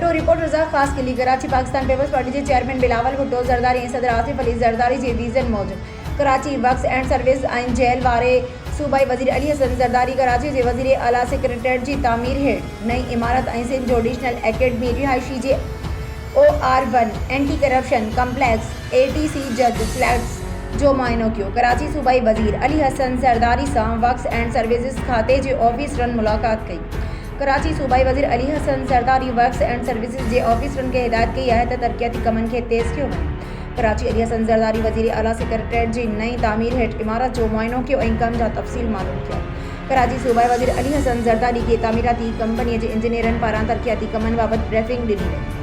गटो report रज़ा ख़ास के लिए कराची पाकिस्तान पीपल्स पार्टी के चेयरमैन बिलावल भुट्टो ज़रदारी सदर आसिफ अली ज़रदारी जे विज़न मौजूद कराची वक्स एंड सर्विस आइन जेल वारे सूबाई वज़ीर अली हसन ज़रदारी कराची जे वज़ीर आला सेक्रेटरीट जी तामीर हेठ नई इमारत ऐं सिंध जोडिशनल एकेडमी रिहाइशी जे OR1 anti corruption complex ATC जद फ्लैट्स जो मुआयनो कियो। कराची सूबाई वज़ीर अली हसन ज़रदारी सां वक्स एंड सर्विसेज खाते जे ऑफिसरन मुलाकात कई। कराची सूबाई वज़ीर Ali Hasan Zardari works and services जे ऑफिसरन खे हिदायत कई है त तरक्याती कमन खे तेज़ कियो वञे। कराची अली हसन ज़रदारी वज़ीर आला सेक्रेटरीट जी नई तामीर हेठ इमारत जो मुआयनो कियो ऐं कम जा तफ़सील मालूम किया। कराची सूबाई वज़ीर अली हसन ज़रदारी खे तामीराती कंपनी जे इंजीनियरनि पारां तरक्याती कमन बाबति ब्रीफिंग ॾिनी वई।